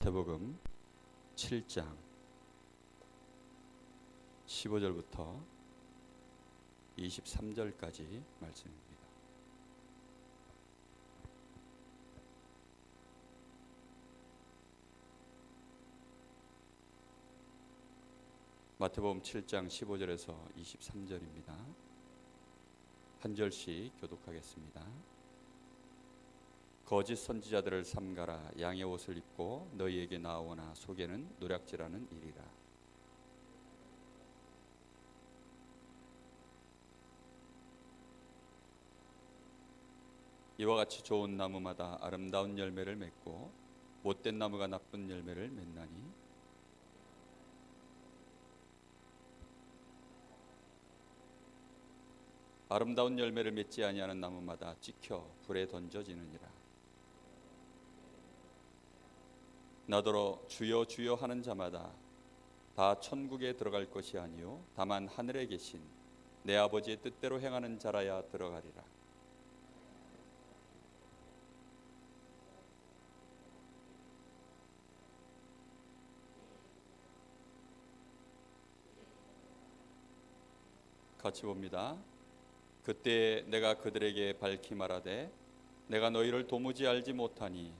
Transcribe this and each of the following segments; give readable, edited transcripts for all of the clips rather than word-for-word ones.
마태복음 7장 15절부터 23절까지 말씀입니다. 마태복음 7장 15절에서 23절입니다. 한 절씩 교독하겠습니다. 거짓 선지자들을 삼가라. 양의 옷을 입고 너희에게 나오나 속에는 노략질하는 일이라. 이와 같이 좋은 나무마다 아름다운 열매를 맺고 못된 나무가 나쁜 열매를 맺나니 아름다운 열매를 맺지 아니하는 나무마다 찍혀 불에 던져지느니라. 나더러 주여 주여 하는 자마다 다 천국에 들어갈 것이 아니요 다만 하늘에 계신 내 아버지의 뜻대로 행하는 자라야 들어가리라. 같이 봅니다. 그때 내가 그들에게 밝히 말하되 내가 너희를 도무지 알지 못하니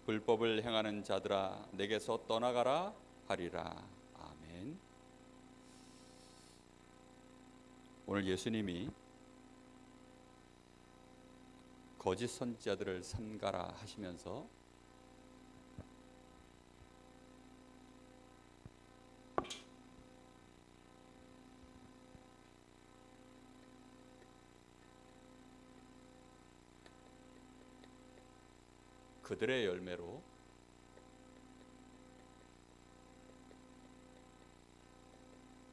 불법을 행하는 자들아 내게서 떠나가라 하리라. 아멘. 오늘 예수님이 거짓 선지자들을 삼가라 하시면서 그들의 열매로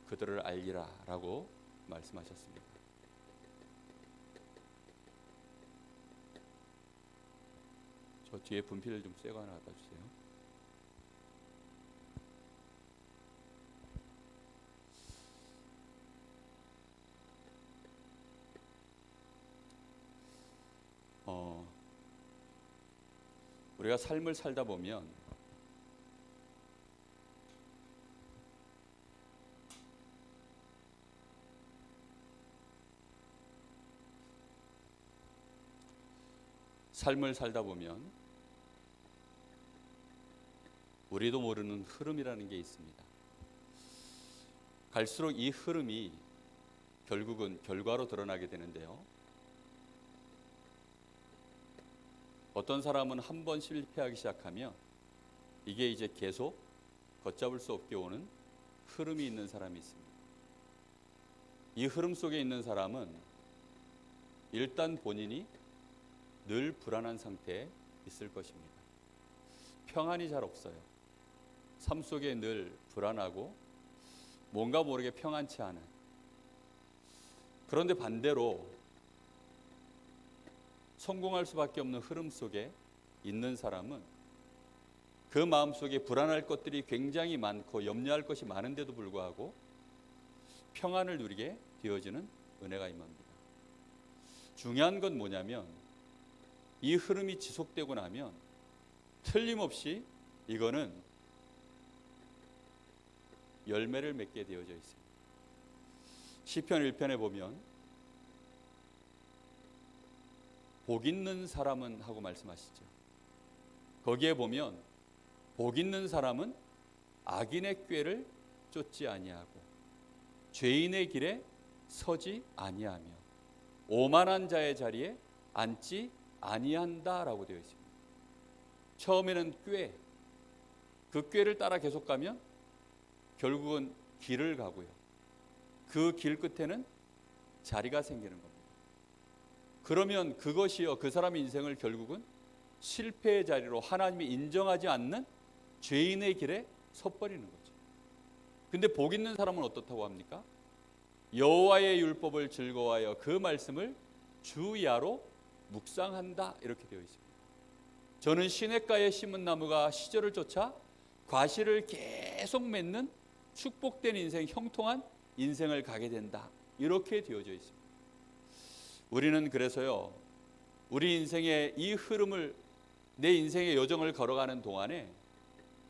그들을 알리라 라고 말씀하셨습니다. 저 뒤에 분필을 좀 새 거 하나 갖다 주세요. 우리가 삶을 살다 보면 우리도 모르는 흐름이라는 게 있습니다. 갈수록 이 흐름이 결국은 결과로 드러나게 되는데요. 어떤 사람은 한 번 실패하기 시작하면 이게 이제 계속 걷잡을 수 없게 오는 흐름이 있는 사람이 있습니다. 이 흐름 속에 있는 사람은 일단 본인이 늘 불안한 상태에 있을 것입니다. 평안이 잘 없어요. 삶 속에 늘 불안하고 뭔가 모르게 평안치 않은. 그런데 반대로 성공할 수밖에 없는 흐름 속에 있는 사람은 그 마음속에 불안할 것들이 굉장히 많고 염려할 것이 많은데도 불구하고 평안을 누리게 되어지는 은혜가 임합니다. 중요한 건 뭐냐면 이 흐름이 지속되고 나면 틀림없이 이거는 열매를 맺게 되어져 있습니다. 시편 1편에 보면 복 있는 사람은 하고 말씀하시죠. 거기에 보면 복 있는 사람은 악인의 꾀를 쫓지 아니하고 죄인의 길에 서지 아니하며 오만한 자의 자리에 앉지 아니한다라고 되어 있습니다. 처음에는 그 꾀를 따라 계속 가면 결국은 길을 가고요. 그 길 끝에는 자리가 생기는 겁니다. 그러면 그것이요 그 사람의 인생을 결국은 실패의 자리로 하나님이 인정하지 않는 죄인의 길에 섰버리는 거죠. 근데 복 있는 사람은 어떻다고 합니까? 여호와의 율법을 즐거워하여 그 말씀을 주야로 묵상한다 이렇게 되어 있습니다. 저는 시냇가에 심은 나무가 시절을 쫓아 과실을 계속 맺는 축복된 인생, 형통한 인생을 가게 된다 이렇게 되어져 있습니다. 우리는 그래서요 우리 인생의 이 흐름을 내 인생의 여정을 걸어가는 동안에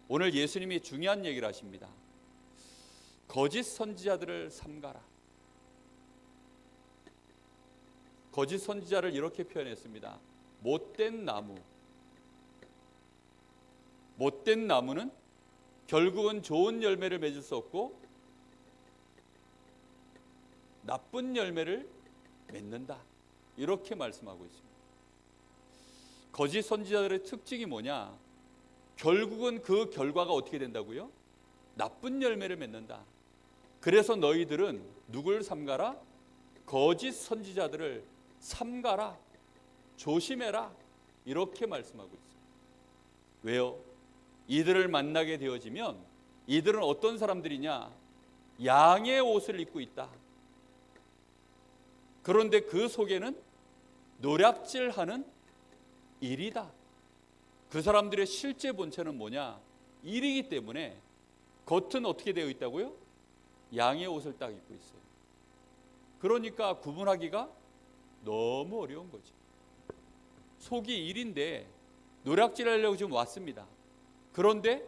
오늘 예수님이 중요한 얘기를 하십니다. 거짓 선지자들을 삼가라. 거짓 선지자를 이렇게 표현했습니다. 못된 나무. 못된 나무는 결국은 좋은 열매를 맺을 수 없고 나쁜 열매를 맺는다. 이렇게 말씀하고 있습니다. 거짓 선지자들의 특징이 뭐냐? 결국은 그 결과가 어떻게 된다고요? 나쁜 열매를 맺는다. 그래서 너희들은 누굴 삼가라? 거짓 선지자들을 삼가라. 조심해라. 이렇게 말씀하고 있습니다. 왜요? 이들을 만나게 되어지면 이들은 어떤 사람들이냐? 양의 옷을 입고 있다. 그런데 그 속에는 노략질하는 일이다. 그 사람들의 실제 본체는 뭐냐? 일이기 때문에 겉은 어떻게 되어 있다고요? 양의 옷을 딱 입고 있어요. 그러니까 구분하기가 너무 어려운 거죠. 속이 일인데 노략질하려고 지금 왔습니다. 그런데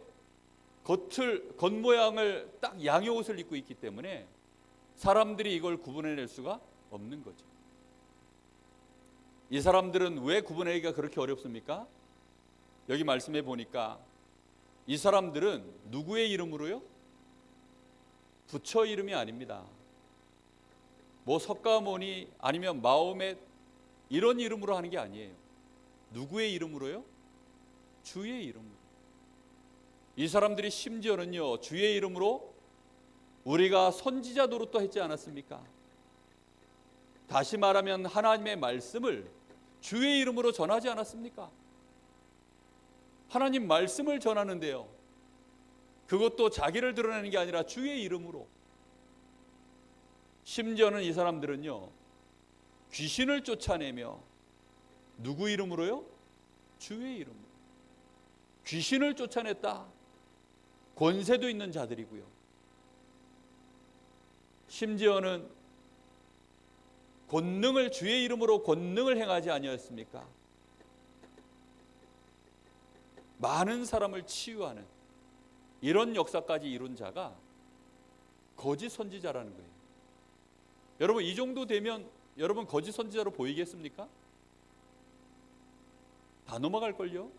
겉모양을 딱 양의 옷을 입고 있기 때문에 사람들이 이걸 구분해낼 수가 없는 거죠. 이 사람들은 왜 구분하기가 그렇게 어렵습니까? 여기 말씀해 보니까 이 사람들은 누구의 이름으로요? 부처 이름이 아닙니다. 뭐 석가모니 아니면 마호멧 이런 이름으로 하는 게 아니에요. 누구의 이름으로요? 주의 이름으로. 이 사람들이 심지어는요, 주의 이름으로 우리가 선지자 노릇도 했지 않았습니까? 다시 말하면 하나님의 말씀을 주의 이름으로 전하지 않았습니까? 하나님 말씀을 전하는데요, 그것도 자기를 드러내는 게 아니라 주의 이름으로. 심지어는 이 사람들은요, 귀신을 쫓아내며 누구 이름으로요? 주의 이름으로. 귀신을 쫓아냈다. 권세도 있는 자들이고요. 심지어는 권능을 주의 이름으로 권능을 행하지 아니었습니까? 많은 사람을 치유하는 이런 역사까지 이룬 자가 거짓 선지자라는 거예요. 여러분, 이 정도 되면 여러분 거짓 선지자로 보이겠습니까? 다 넘어갈걸요?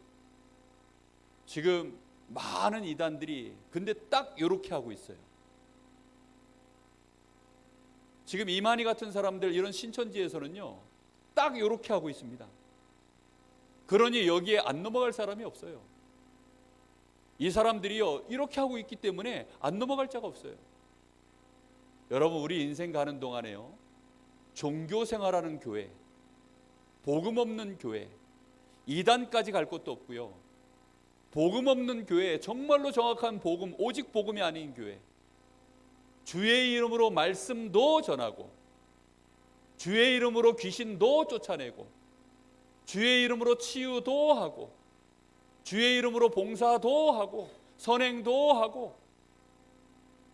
지금 많은 이단들이 근데 딱 이렇게 하고 있어요. 지금 이만희 같은 사람들 이런 신천지에서는요, 딱 이렇게 하고 있습니다. 그러니 여기에 안 넘어갈 사람이 없어요. 이 사람들이요, 이렇게 하고 있기 때문에 안 넘어갈 자가 없어요. 여러분, 우리 인생 가는 동안에요, 종교 생활하는 교회, 복음 없는 교회, 이단까지 갈 것도 없고요, 복음 없는 교회, 정말로 정확한 복음, 오직 복음이 아닌 교회, 주의 이름으로 말씀도 전하고 주의 이름으로 귀신도 쫓아내고 주의 이름으로 치유도 하고 주의 이름으로 봉사도 하고 선행도 하고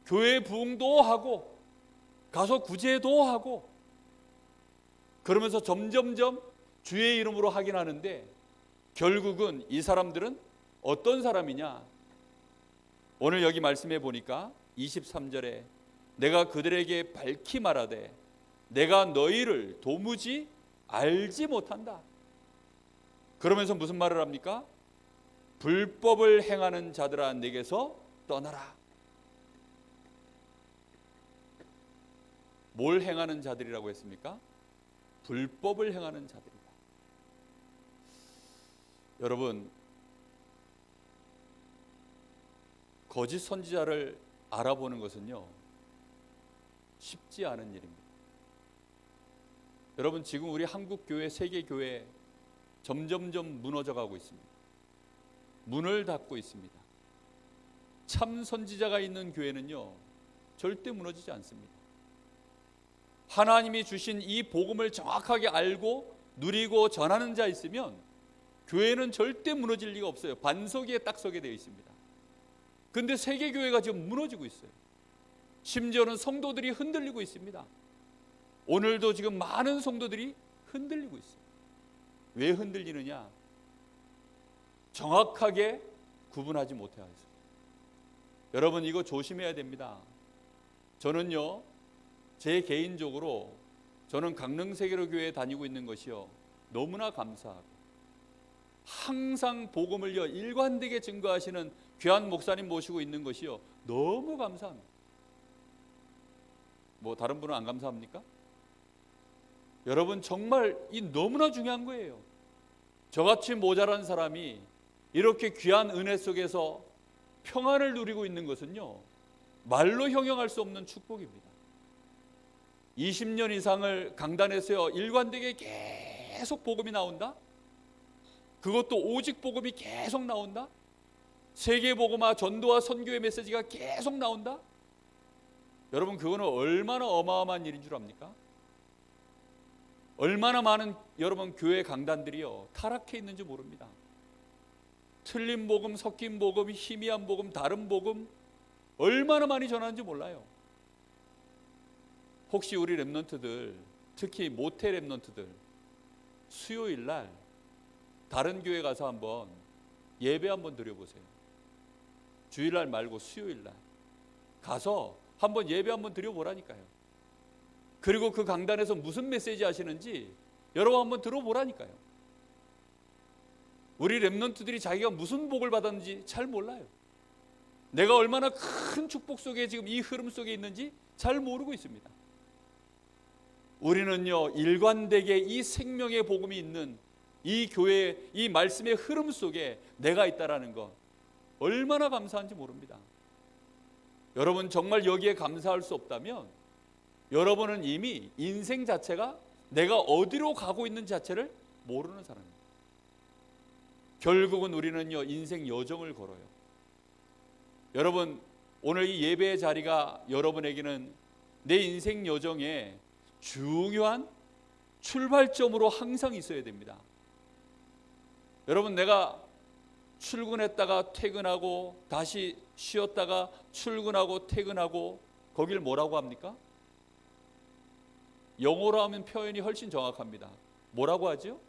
교회 부흥도 하고 가서 구제도 하고 그러면서 점점점 주의 이름으로 하긴 하는데 결국은 이 사람들은 어떤 사람이냐? 오늘 여기 말씀해 보니까 23절에 내가 그들에게 밝히 말하되 내가 너희를 도무지 알지 못한다. 그러면서 무슨 말을 합니까? 불법을 행하는 자들아 내게서 떠나라. 뭘 행하는 자들이라고 했습니까? 불법을 행하는 자들이다. 여러분, 거짓 선지자를 알아보는 것은요, 쉽지 않은 일입니다. 여러분, 지금 우리 한국 교회, 세계 교회 점점점 무너져 가고 있습니다. 문을 닫고 있습니다. 참 선지자가 있는 교회는요, 절대 무너지지 않습니다. 하나님이 주신 이 복음을 정확하게 알고 누리고 전하는 자 있으면 교회는 절대 무너질 리가 없어요. 반석에 딱 서게 되어 있습니다. 그런데 세계 교회가 지금 무너지고 있어요. 심지어는 성도들이 흔들리고 있습니다. 오늘도 지금 많은 성도들이 흔들리고 있어요. 왜 흔들리느냐? 정확하게 구분하지 못해서. 여러분 이거 조심해야 됩니다. 저는요, 제 개인적으로 저는 강릉세계로교회에 다니고 있는 것이요, 너무나 감사하고 항상 복음을요 일관되게 증거하시는 귀한 목사님 모시고 있는 것이요 너무 감사합니다. 뭐 다른 분은 안 감사합니까? 여러분 정말 이 너무나 중요한 거예요. 저같이 모자란 사람이 이렇게 귀한 은혜 속에서 평안을 누리고 있는 것은요 말로 형용할 수 없는 축복입니다. 20년 이상을 강단에서요 일관되게 계속 복음이 나온다? 그것도 오직 복음이 계속 나온다? 세계 복음화 전도와 선교의 메시지가 계속 나온다? 여러분 그거는 얼마나 어마어마한 일인 줄 압니까? 얼마나 많은 여러분 교회 강단들이요 타락해 있는지 모릅니다. 틀린 복음, 섞인 복음, 희미한 복음, 다른 복음 얼마나 많이 전하는지 몰라요. 혹시 우리 랩런트들, 특히 모태 랩런트들 수요일 날 다른 교회 가서 한번 예배 한번 드려보세요. 주일날 말고 수요일 날 가서 한번 예배 한번 드려보라니까요. 그리고 그 강단에서 무슨 메시지 하시는지 여러분 한번 들어보라니까요. 우리 랩런트들이 자기가 무슨 복을 받았는지 잘 몰라요. 내가 얼마나 큰 축복 속에 지금 이 흐름 속에 있는지 잘 모르고 있습니다. 우리는요 일관되게 이 생명의 복음이 있는 이 교회의 이 말씀의 흐름 속에 내가 있다라는 것 얼마나 감사한지 모릅니다. 여러분 정말 여기에 감사할 수 없다면 여러분은 이미 인생 자체가 내가 어디로 가고 있는 자체를 모르는 사람입니다. 결국은 우리는요 인생 여정을 걸어요. 여러분 오늘 이 예배의 자리가 여러분에게는 내 인생 여정에 중요한 출발점으로 항상 있어야 됩니다. 여러분 내가 출근했다가 퇴근하고 다시 쉬었다가 출근하고 퇴근하고 거길 뭐라고 합니까? 영어로 하면 표현이 훨씬 정확합니다. 뭐라고 하죠?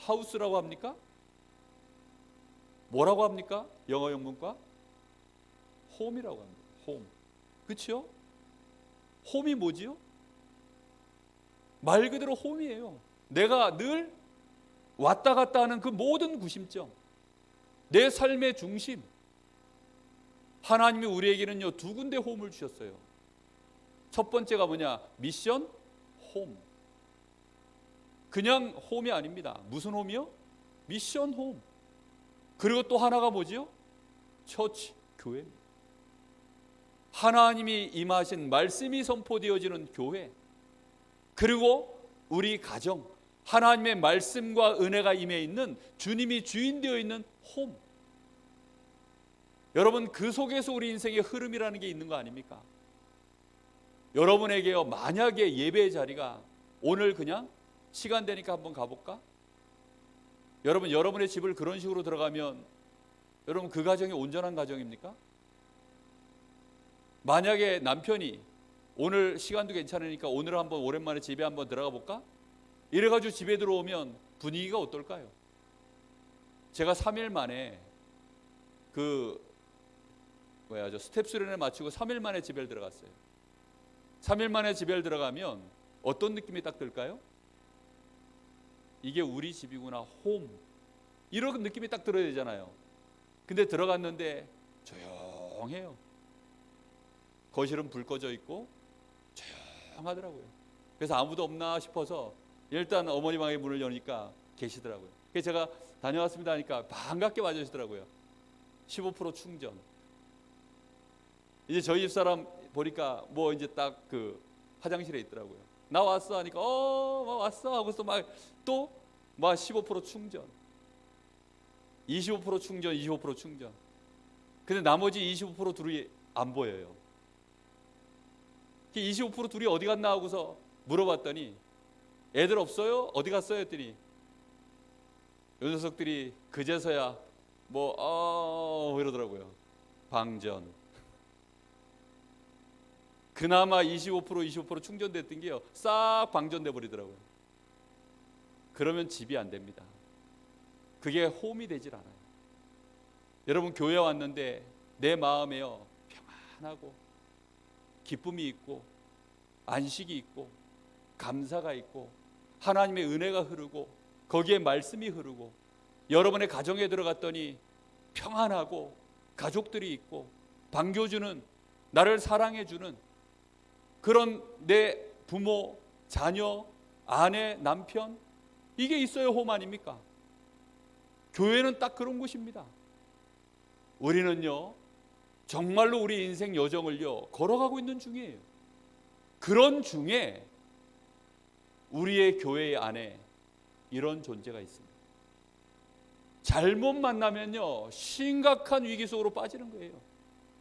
하우스라고 합니까? 뭐라고 합니까? 영어 영문과? 홈이라고 합니다. 홈. 그렇죠? 홈이 뭐지요? 말 그대로 홈이에요. 내가 늘 왔다 갔다 하는 그 모든 구심점, 내 삶의 중심. 하나님이 우리에게는요 두 군데 홈을 주셨어요. 첫 번째가 뭐냐? 미션 홈. 그냥 홈이 아닙니다. 무슨 홈이요? 미션 홈. 그리고 또 하나가 뭐지요? 처치, 교회입니다. 하나님이 임하신 말씀이 선포되어지는 교회, 그리고 우리 가정, 하나님의 말씀과 은혜가 임해 있는 주님이 주인되어 있는 홈. 여러분 그 속에서 우리 인생의 흐름이라는 게 있는 거 아닙니까? 여러분에게요 만약에 예배의 자리가 오늘 그냥 시간 되니까 한번 가볼까? 여러분 여러분의 집을 그런 식으로 들어가면 여러분 그 가정이 온전한 가정입니까? 만약에 남편이 오늘 시간도 괜찮으니까 오늘 한번 오랜만에 집에 한번 들어가 볼까? 이래가지고 집에 들어오면 분위기가 어떨까요? 제가 3일 만에 저 스텝 수련회 마치고 3일 만에 집에 들어갔어요. 3일 만에 집에 들어가면 어떤 느낌이 딱 들까요? 이게 우리 집이구나, 홈. 이런 느낌이 딱 들어야 되잖아요. 근데 들어갔는데 조용해요. 거실은 불 꺼져 있고 조용하더라고요. 그래서 아무도 없나 싶어서 일단 어머니 방에 문을 여니까 계시더라고요. 그래서 제가 다녀왔습니다 하니까 반갑게 와주시더라고요. 15% 충전. 이제 저희 집 사람 보니까 뭐 이제 딱 그 화장실에 있더라고요. 나 왔어 하니까 왔어 하고서 막 또 막 15% 충전. 25% 충전, 25% 충전. 근데 나머지 25% 둘이 안 보여요. 25% 둘이 어디 갔나 하고서 물어봤더니 애들 없어요? 어디 갔어요? 했더니 요 녀석들이 그제서야 이러더라고요. 방전. 그나마 25% 충전됐던 게요 싹 방전돼 버리더라고요. 그러면 집이 안 됩니다. 그게 홈이 되질 않아요. 여러분 교회 왔는데 내 마음에요 평안하고 기쁨이 있고 안식이 있고 감사가 있고 하나님의 은혜가 흐르고 거기에 말씀이 흐르고 여러분의 가정에 들어갔더니 평안하고 가족들이 있고 반겨주는 나를 사랑해주는 그런 내 부모, 자녀, 아내, 남편 이게 있어야 홈 아닙니까? 교회는 딱 그런 곳입니다. 우리는요 정말로 우리 인생 여정을요 걸어가고 있는 중이에요. 그런 중에 우리의 교회 안에 이런 존재가 있습니다. 잘못 만나면요 심각한 위기 속으로 빠지는 거예요.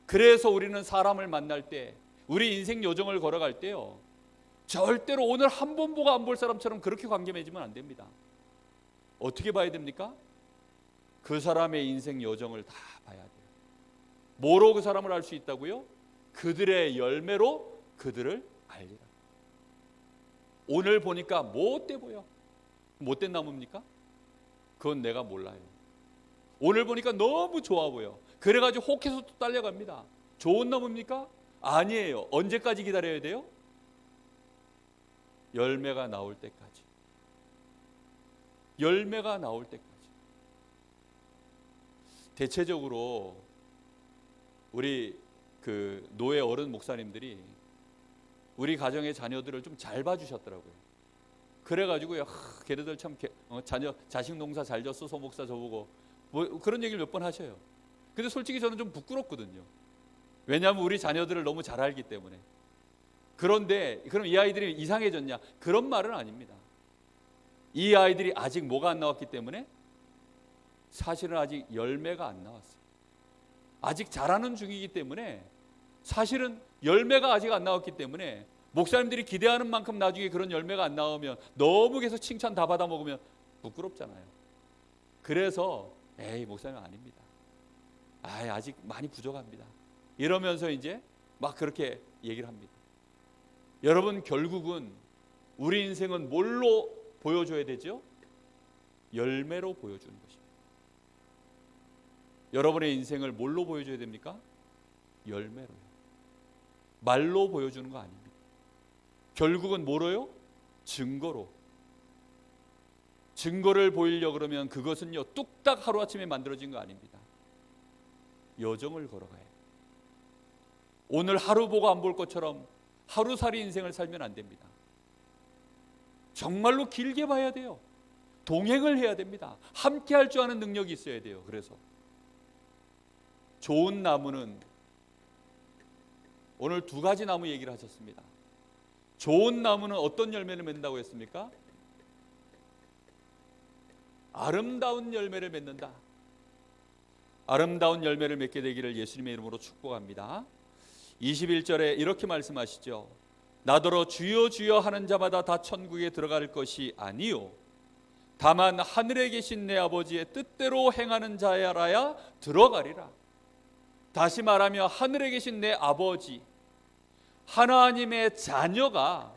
그래서 우리는 사람을 만날 때 우리 인생 여정을 걸어갈 때요 절대로 오늘 한 번 보고 안 볼 사람처럼 그렇게 관계 맺으면 안 됩니다. 어떻게 봐야 됩니까? 그 사람의 인생 여정을 다 봐야 돼요. 뭐로 그 사람을 알 수 있다고요? 그들의 열매로 그들을 알리라. 오늘 보니까 못돼 보여. 못된 나무입니까? 그건 내가 몰라요. 오늘 보니까 너무 좋아 보여. 그래가지고 혹해서 또 딸려갑니다. 좋은 나무입니까? 아니에요. 언제까지 기다려야 돼요? 열매가 나올 때까지. 열매가 나올 때까지. 대체적으로 우리 그 노예 어른 목사님들이 우리 가정의 자녀들을 좀 잘 봐주셨더라고요. 그래가지고요, 걔네들 참 자식 농사 잘 졌어 소 목사 저보고 뭐 그런 얘기를 몇 번 하셔요. 근데 솔직히 저는 좀 부끄럽거든요. 왜냐하면 우리 자녀들을 너무 잘 알기 때문에. 그런데 그럼 이 아이들이 이상해졌냐? 그런 말은 아닙니다. 이 아이들이 아직 뭐가 안 나왔기 때문에 사실은 아직 열매가 안 나왔어요. 아직 자라는 중이기 때문에 사실은 열매가 아직 안 나왔기 때문에 목사님들이 기대하는 만큼 나중에 그런 열매가 안 나오면 너무 계속 칭찬 다 받아 먹으면 부끄럽잖아요. 그래서 에이 목사님 아닙니다. 아직 많이 부족합니다. 이러면서 이제 막 그렇게 얘기를 합니다. 여러분 결국은 우리 인생은 뭘로 보여줘야 되죠? 열매로 보여주는 것입니다. 여러분의 인생을 뭘로 보여줘야 됩니까? 열매로요. 말로 보여주는 거 아닙니다. 결국은 뭐로요? 증거로. 증거를 보이려고 그러면 그것은요 뚝딱 하루아침에 만들어진 거 아닙니다. 여정을 걸어가야 해요. 오늘 하루 보고 안 볼 것처럼 하루살이 인생을 살면 안 됩니다. 정말로 길게 봐야 돼요. 동행을 해야 됩니다. 함께 할 줄 아는 능력이 있어야 돼요. 그래서 좋은 나무는 오늘 두 가지 나무 얘기를 하셨습니다. 좋은 나무는 어떤 열매를 맺는다고 했습니까? 아름다운 열매를 맺는다. 아름다운 열매를 맺게 되기를 예수님의 이름으로 축복합니다. 21절에 이렇게 말씀하시죠. 나더러 주여 주여 하는 자마다 다 천국에 들어갈 것이 아니요 다만 하늘에 계신 내 아버지의 뜻대로 행하는 자야라야 들어가리라. 다시 말하며 하늘에 계신 내 아버지, 하나님의 자녀가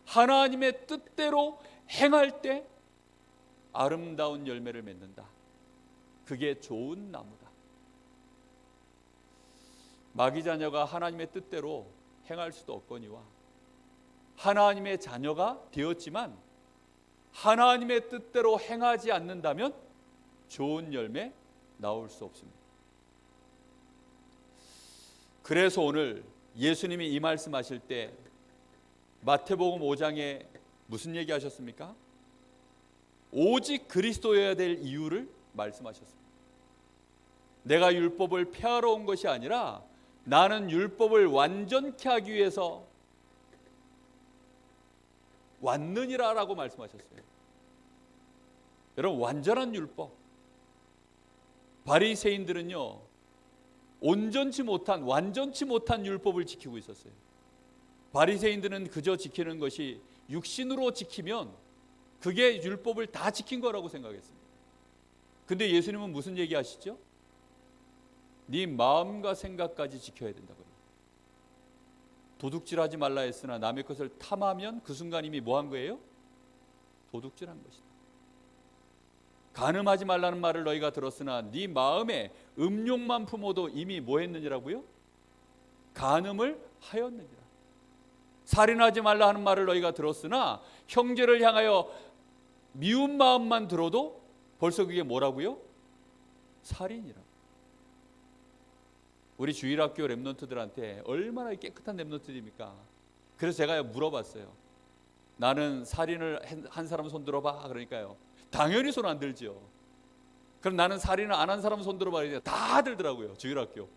하나님의 뜻대로 행할 때 아름다운 열매를 맺는다. 그게 좋은 나무다. 마귀 자녀가 하나님의 뜻대로 행할 수도 없거니와 하나님의 자녀가 되었지만 하나님의 뜻대로 행하지 않는다면 좋은 열매 나올 수 없습니다. 그래서 오늘 예수님이 이 말씀하실 때 마태복음 5장에 무슨 얘기 하셨습니까? 오직 그리스도여야 될 이유를 말씀하셨습니다. 내가 율법을 폐하러 온 것이 아니라 나는 율법을 완전케 하기 위해서 왔느니라라고 말씀하셨어요. 여러분 완전한 율법, 바리새인들은요 완전치 못한 율법을 지키고 있었어요. 바리새인들은 그저 지키는 것이 육신으로 지키면 그게 율법을 다 지킨 거라고 생각했습니다. 근데 예수님은 무슨 얘기 하시죠? 네 마음과 생각까지 지켜야 된다고요. 도둑질하지 말라 했으나 남의 것을 탐하면 그 순간 이미 뭐 한 거예요? 도둑질한 것이다. 간음하지 말라는 말을 너희가 들었으나 네 마음에 음욕만 품어도 이미 뭐 했느니라고요? 간음을 하였느니라. 살인하지 말라 하는 말을 너희가 들었으나 형제를 향하여 미운 마음만 들어도 벌써 그게 뭐라고요? 살인이라. 우리 주일학교 랩런트들한테 얼마나 깨끗한 랩런트입니까? 그래서 제가 물어봤어요. 나는 살인을 한 사람 손 들어봐. 그러니까요, 당연히 손 안 들죠. 그럼 나는 살인을 안 한 사람 손 들어봐. 다 들더라고요. 주일학교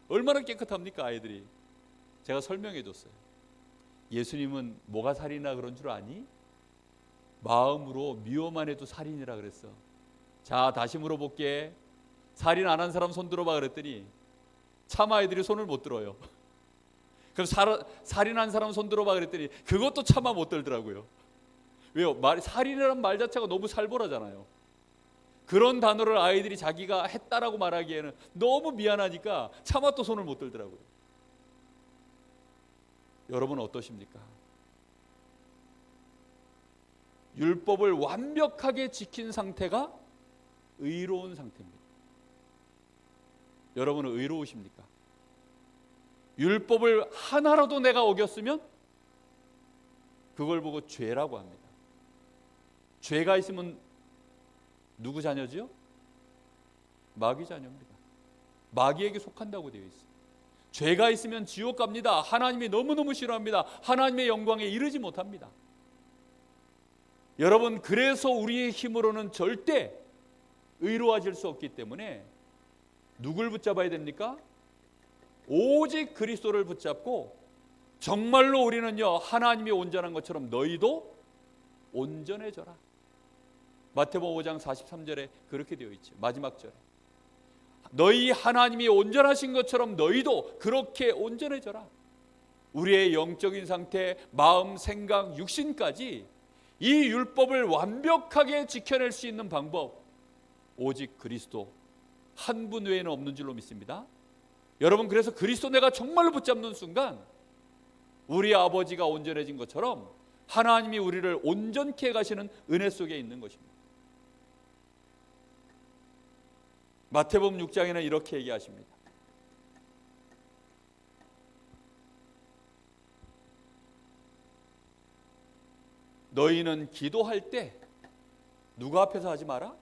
얼마나 깨끗합니까 아이들이. 제가 설명해 줬어요. 예수님은 뭐가 살인이나 그런 줄 아니? 마음으로 미워만 해도 살인이라 그랬어. 자, 다시 물어볼게. 살인 안 한 사람 손 들어봐 그랬더니 참 아이들이 손을 못 들어요. 그럼 살인한 사람 손 들어봐 그랬더니 그것도 차마 못 들더라고요. 왜요? 살인이라는 말 자체가 너무 살벌하잖아요. 그런 단어를 아이들이 자기가 했다라고 말하기에는 너무 미안하니까 차마 또 손을 못 들더라고요. 여러분 어떠십니까? 율법을 완벽하게 지킨 상태가 의로운 상태입니다. 여러분은 의로우십니까? 율법을 하나라도 내가 어겼으면 그걸 보고 죄라고 합니다. 죄가 있으면 누구 자녀지요? 마귀 자녀입니다. 마귀에게 속한다고 되어 있어요. 죄가 있으면 지옥 갑니다. 하나님이 너무너무 싫어합니다. 하나님의 영광에 이르지 못합니다. 여러분, 그래서 우리의 힘으로는 절대 의로워질 수 없기 때문에 누굴 붙잡아야 됩니까? 오직 그리스도를 붙잡고 정말로 우리는요, 하나님이 온전한 것처럼 너희도 온전해져라. 마태복음 5장 43절에 그렇게 되어 있죠. 마지막 절에 너희 하나님이 온전하신 것처럼 너희도 그렇게 온전해져라. 우리의 영적인 상태, 마음, 생각, 육신까지 이 율법을 완벽하게 지켜낼 수 있는 방법, 오직 그리스도 한 분 외에는 없는 줄로 믿습니다. 여러분, 그래서 그리스도 내가 정말로 붙잡는 순간 우리 아버지가 온전해진 것처럼 하나님이 우리를 온전케 가시는 은혜 속에 있는 것입니다. 마태복음 6장에는 이렇게 얘기하십니다. 너희는 기도할 때 누구 앞에서 하지 마라?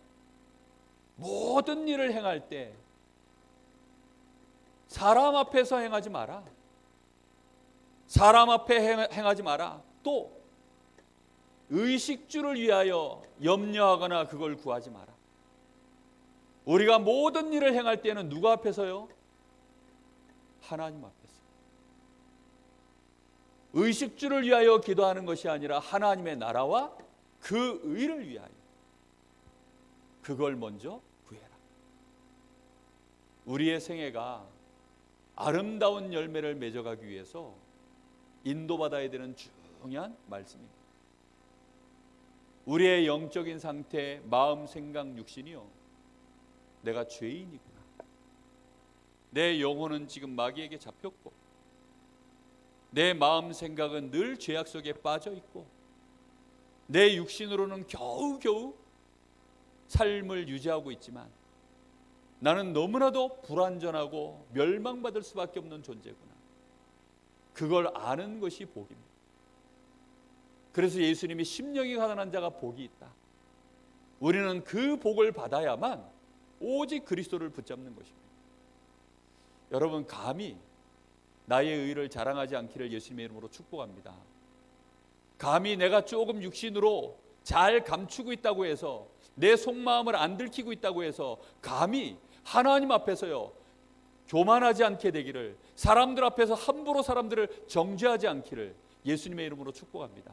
모든 일을 행할 때 사람 앞에서 행하지 마라. 사람 앞에 행하지 마라. 또 의식주를 위하여 염려하거나 그걸 구하지 마라. 우리가 모든 일을 행할 때는 누구 앞에서요? 하나님 앞에서. 의식주를 위하여 기도하는 것이 아니라 하나님의 나라와 그 의를 위하여 그걸 먼저 구해라. 우리의 생애가 아름다운 열매를 맺어가기 위해서 인도받아야 되는 중요한 말씀입니다. 우리의 영적인 상태, 마음, 생각, 육신이요, 내가 죄인이구나. 내 영혼은 지금 마귀에게 잡혔고 내 마음, 생각은 늘 죄악 속에 빠져 있고 내 육신으로는 겨우겨우 삶을 유지하고 있지만 나는 너무나도 불완전하고 멸망받을 수밖에 없는 존재구나. 그걸 아는 것이 복입니다. 그래서 예수님이 심령이 가난한 자가 복이 있다. 우리는 그 복을 받아야만 오직 그리스도를 붙잡는 것입니다. 여러분, 감히 나의 의를 자랑하지 않기를 예수님의 이름으로 축복합니다. 감히 내가 조금 육신으로 잘 감추고 있다고 해서, 내 속마음을 안 들키고 있다고 해서 감히 하나님 앞에서요 교만하지 않게 되기를, 사람들 앞에서 함부로 사람들을 정죄하지 않기를 예수님의 이름으로 축복합니다.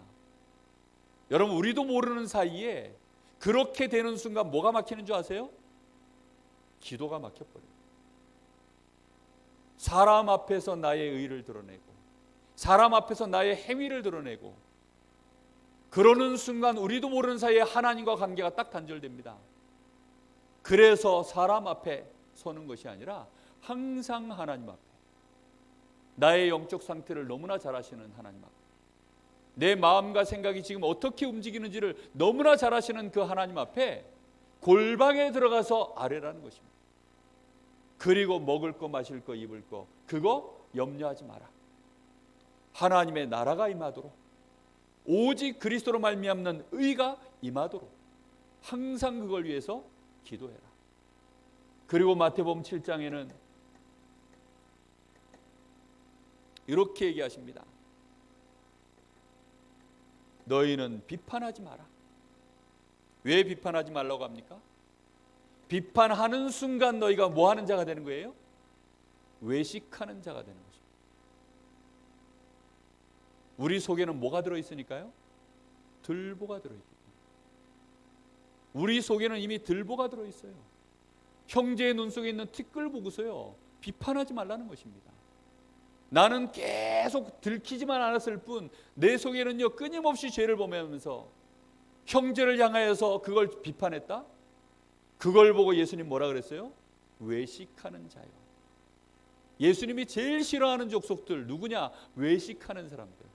여러분, 우리도 모르는 사이에 그렇게 되는 순간 뭐가 막히는 줄 아세요? 기도가 막혀버려요. 사람 앞에서 나의 의를 드러내고 사람 앞에서 나의 행위를 드러내고 그러는 순간 우리도 모르는 사이에 하나님과 관계가 딱 단절됩니다. 그래서 사람 앞에 서는 것이 아니라 항상 하나님 앞에, 나의 영적 상태를 너무나 잘 아시는 하나님 앞에, 내 마음과 생각이 지금 어떻게 움직이는지를 너무나 잘 아시는 그 하나님 앞에 골방에 들어가서 아뢰라는 것입니다. 그리고 먹을 거, 마실 거, 입을 거, 그거 염려하지 마라. 하나님의 나라가 임하도록, 오직 그리스도로 말미암는 의가 임하도록 항상 그걸 위해서 기도해라. 그리고 마태복음 7장에는 이렇게 얘기하십니다. 너희는 비판하지 마라. 왜 비판하지 말라고 합니까? 비판하는 순간 너희가 뭐 하는 자가 되는 거예요? 외식하는 자가 되는 거죠. 우리 속에는 뭐가 들어있으니까요? 들보가 들어있기 때문에. 우리 속에는 이미 들보가 들어있어요. 형제의 눈 속에 있는 티끌 보고서요, 비판하지 말라는 것입니다. 나는 계속 들키지만 않았을 뿐 내 속에는요 끊임없이 죄를 범하면서 형제를 향하여서 그걸 비판했다. 그걸 보고 예수님 뭐라 그랬어요? 외식하는 자요. 예수님이 제일 싫어하는 족속들 누구냐? 외식하는 사람들.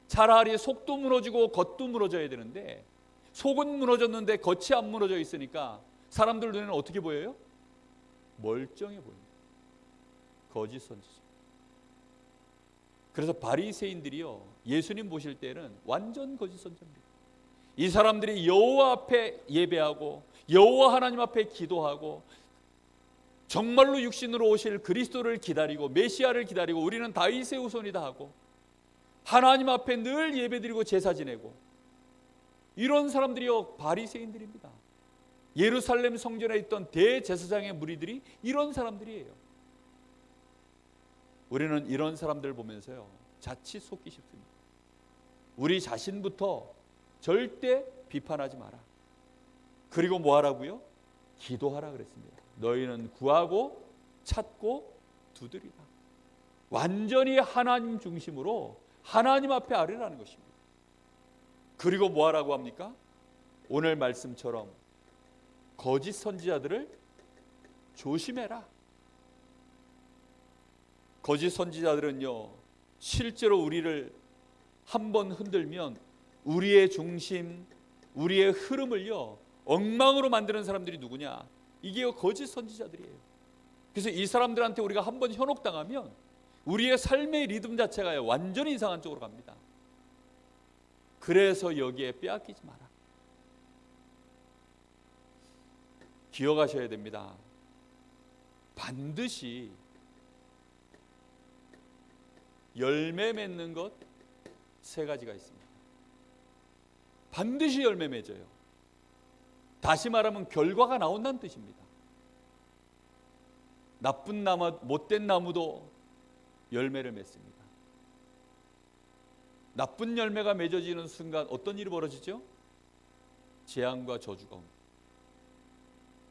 차라리 속도 무너지고 겉도 무너져야 되는데 속은 무너졌는데 겉이 안 무너져 있으니까 사람들 눈에는 어떻게 보여요? 멀쩡해 보입니다. 거짓 선지자. 그래서 바리새인들이요 예수님 보실 때는 완전 거짓 선지자입니다. 이 사람들이 여호와 앞에 예배하고 여호와 하나님 앞에 기도하고 정말로 육신으로 오실 그리스도를 기다리고 메시아를 기다리고 우리는 다윗의 후손이다 하고 하나님 앞에 늘 예배드리고 제사 지내고 이런 사람들이요 바리새인들입니다. 예루살렘 성전에 있던 대제사장의 무리들이 이런 사람들이에요. 우리는 이런 사람들 보면서요 자칫 속기 쉽습니다. 우리 자신부터 절대 비판하지 마라. 그리고 뭐 하라고요? 기도하라 그랬습니다. 너희는 구하고 찾고 두드리라. 완전히 하나님 중심으로 하나님 앞에 아뢰라는 것입니다. 그리고 뭐 하라고 합니까? 오늘 말씀처럼 거짓 선지자들을 조심해라. 거짓 선지자들은요 실제로 우리를 한번 흔들면 우리의 중심, 우리의 흐름을요 엉망으로 만드는 사람들이 누구냐? 이게 거짓 선지자들이에요. 그래서 이 사람들한테 우리가 한번 현혹당하면 우리의 삶의 리듬 자체가 완전히 이상한 쪽으로 갑니다. 그래서 여기에 빼앗기지 마라. 기억하셔야 됩니다. 반드시 열매 맺는 것 세 가지가 있습니다. 반드시 열매 맺어요. 다시 말하면 결과가 나온다는 뜻입니다. 나쁜 나무, 못된 나무도 열매를 맺습니다. 나쁜 열매가 맺어지는 순간 어떤 일이 벌어지죠? 재앙과 저주가 옵니다.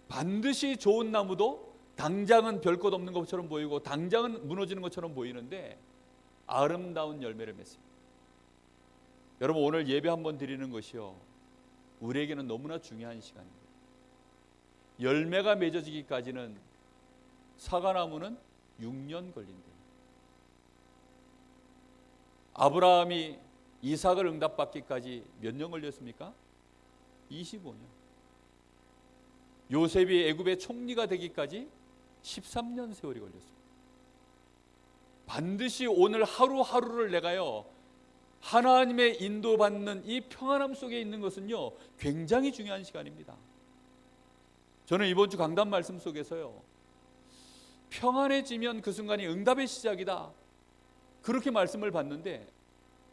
반드시 좋은 나무도 당장은 별 것 없는 것처럼 보이고 당장은 무너지는 것처럼 보이는데 아름다운 열매를 맺습니다. 여러분 오늘 예배 한번 드리는 것이요 우리에게는 너무나 중요한 시간입니다. 열매가 맺어지기까지는 사과나무는 6년 걸린대요. 아브라함이 이삭을 응답받기까지 몇 년 걸렸습니까? 25년. 요셉이 애굽의 총리가 되기까지 13년 세월이 걸렸습니다. 반드시 오늘 하루하루를 내가요 하나님의 인도받는 이 평안함 속에 있는 것은요 굉장히 중요한 시간입니다. 저는 이번 주 강단 말씀 속에서요 평안해지면 그 순간이 응답의 시작이다 그렇게 말씀을 받는데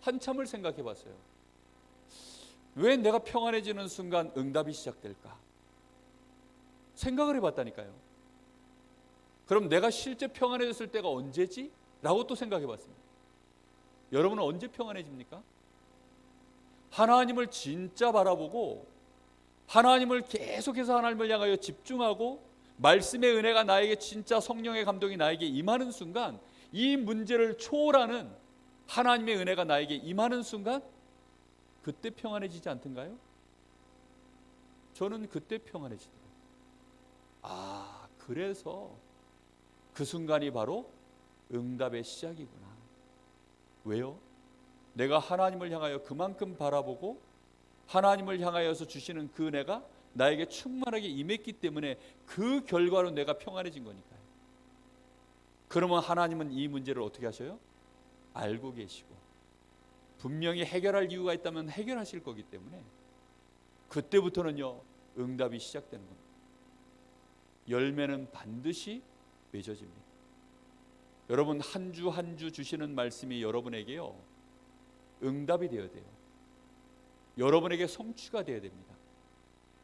한참을 생각해 봤어요. 왜 내가 평안해지는 순간 응답이 시작될까? 생각을 해봤다니까요. 그럼 내가 실제 평안해졌을 때가 언제지? 라고 또 생각해 봤습니다. 여러분은 언제 평안해집니까? 하나님을 진짜 바라보고 하나님을 계속해서 하나님을 향하여 집중하고 말씀의 은혜가 나에게 진짜 성령의 감동이 나에게 임하는 순간 이 문제를 초월하는 하나님의 은혜가 나에게 임하는 순간 그때 평안해지지 않던가요? 저는 그때 평안해지더라고요. 아, 그래서 그 순간이 바로 응답의 시작이구나. 왜요? 내가 하나님을 향하여 그만큼 바라보고 하나님을 향하여서 주시는 그 은혜가 나에게 충만하게 임했기 때문에 그 결과로 내가 평안해진 거니까요. 그러면 하나님은 이 문제를 어떻게 하셔요? 알고 계시고 분명히 해결할 이유가 있다면 해결하실 거기 때문에 그때부터는요 응답이 시작되는 겁니다. 열매는 반드시 맺어집니다. 여러분 한 주 한 주 주시는 말씀이 여러분에게요 응답이 되어야 돼요. 여러분에게 성취가 되어야 됩니다.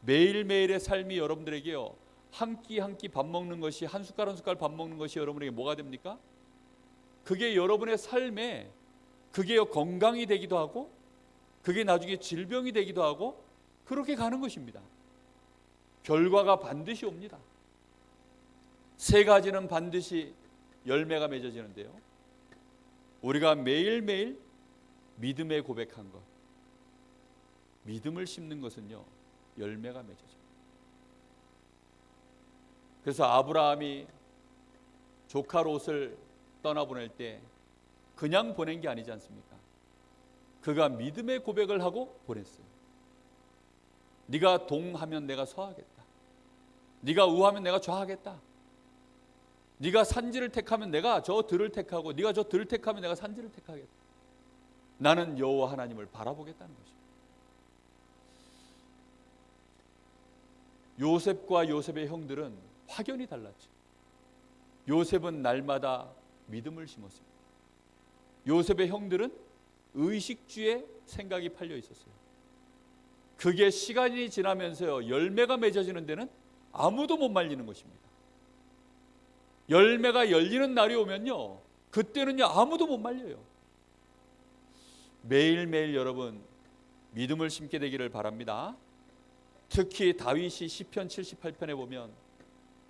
매일매일의 삶이 여러분들에게요 한 끼 한 끼 밥 먹는 것이, 한 숟갈 한 숟갈 밥 먹는 것이 여러분에게 뭐가 됩니까? 그게 여러분의 삶에 그게 건강이 되기도 하고 그게 나중에 질병이 되기도 하고 그렇게 가는 것입니다. 결과가 반드시 옵니다. 세 가지는 반드시 열매가 맺어지는데요, 우리가 매일매일 믿음의 고백한 것, 믿음을 심는 것은요 열매가 맺어집니다. 그래서 아브라함이 조카 롯을 떠나보낼 때 그냥 보낸 게 아니지 않습니까? 그가 믿음의 고백을 하고 보냈어요. 네가 동하면 내가 서하겠다. 네가 우하면 내가 좌하겠다. 네가 산지를 택하면 내가 저 들을 택하고 네가 저 들을 택하면 내가 산지를 택하겠다. 나는 여호와 하나님을 바라보겠다는 것입니다. 요셉과 요셉의 형들은 확연히 달랐죠. 요셉은 날마다 믿음을 심었습니다. 요셉의 형들은 의식주의 생각이 팔려 있었어요. 그게 시간이 지나면서요 열매가 맺어지는 데는 아무도 못 말리는 것입니다. 열매가 열리는 날이 오면요 그때는요 아무도 못 말려요. 매일매일 여러분 믿음을 심게 되기를 바랍니다. 특히 다윗이 시편 78편에 보면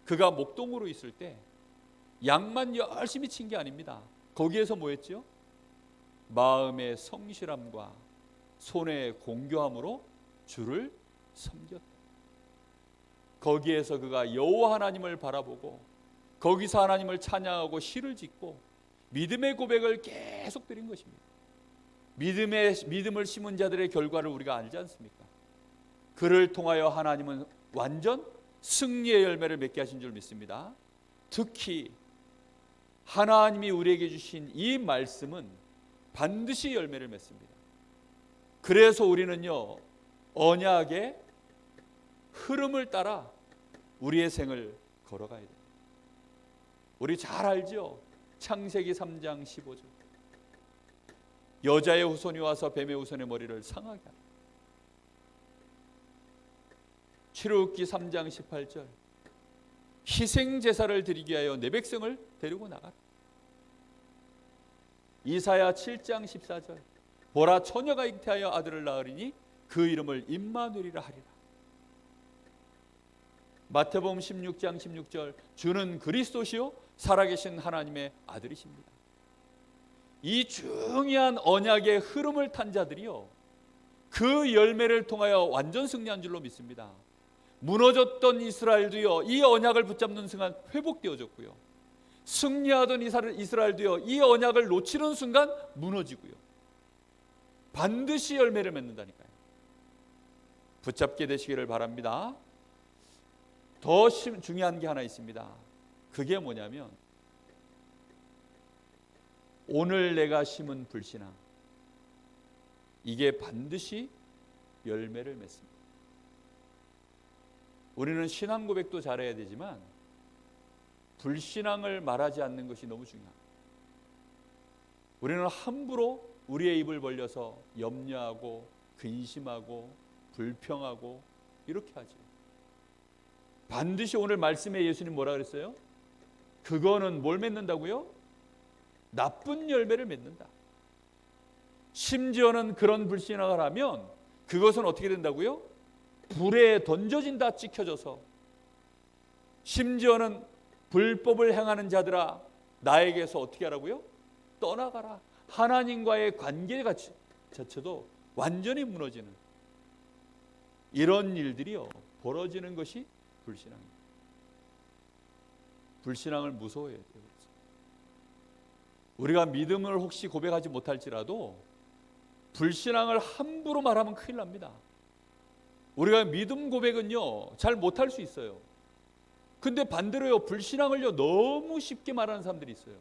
그가 목동으로 있을 때 양만 열심히 친 게 아닙니다. 거기에서 뭐 했죠? 마음의 성실함과 손의 공교함으로 주를 섬겼다. 거기에서 그가 여호와 하나님을 바라보고 거기서 하나님을 찬양하고 시를 짓고 믿음의 고백을 계속 드린 것입니다. 믿음을 심은 자들의 결과를 우리가 알지 않습니까? 그를 통하여 하나님은 완전 승리의 열매를 맺게 하신 줄 믿습니다. 특히 하나님이 우리에게 주신 이 말씀은 반드시 열매를 맺습니다. 그래서 우리는요 언약의 흐름을 따라 우리의 생을 걸어가야 돼요. 우리 잘 알죠? 창세기 3장 15절 여자의 후손이 와서 뱀의 후손의 머리를 상하게 하라. 출애굽기 3장 18절 희생제사를 드리기 위하여 내 백성을 데리고 나가라. 이사야 7장 14절 보라 처녀가 잉태하여 아들을 낳으리니 그 이름을 임마누엘이라 하리라. 마태복음 16장 16절 주는 그리스도시요 살아계신 하나님의 아들이십니다. 이 중요한 언약의 흐름을 탄 자들이요 그 열매를 통하여 완전 승리한 줄로 믿습니다. 무너졌던 이스라엘도요 이 언약을 붙잡는 순간 회복되어졌고요, 승리하던 이스라엘도요 이 언약을 놓치는 순간 무너지고요, 반드시 열매를 맺는다니까요. 붙잡게 되시기를 바랍니다. 더 중요한 게 하나 있습니다. 그게 뭐냐면 오늘 내가 심은 불신앙, 이게 반드시 열매를 맺습니다. 우리는 신앙 고백도 잘해야 되지만 불신앙을 말하지 않는 것이 너무 중요합니다. 우리는 함부로 우리의 입을 벌려서 염려하고 근심하고 불평하고 이렇게 하죠. 반드시 오늘 말씀에 예수님 뭐라 그랬어요? 그거는 뭘 맺는다고요? 나쁜 열매를 맺는다. 심지어는 그런 불신앙을 하면 그것은 어떻게 된다고요? 불에 던져진다, 찍혀져서. 심지어는 불법을 행하는 자들아 나에게서 어떻게 하라고요? 떠나가라. 하나님과의 관계 자체도 완전히 무너지는 이런 일들이요 벌어지는 것이 불신앙입니다. 불신앙을 무서워해야 돼요. 우리가 믿음을 혹시 고백하지 못할지라도 불신앙을 함부로 말하면 큰일 납니다. 우리가 믿음 고백은요 잘 못할 수 있어요. 근데 반대로요 불신앙을요 너무 쉽게 말하는 사람들이 있어요.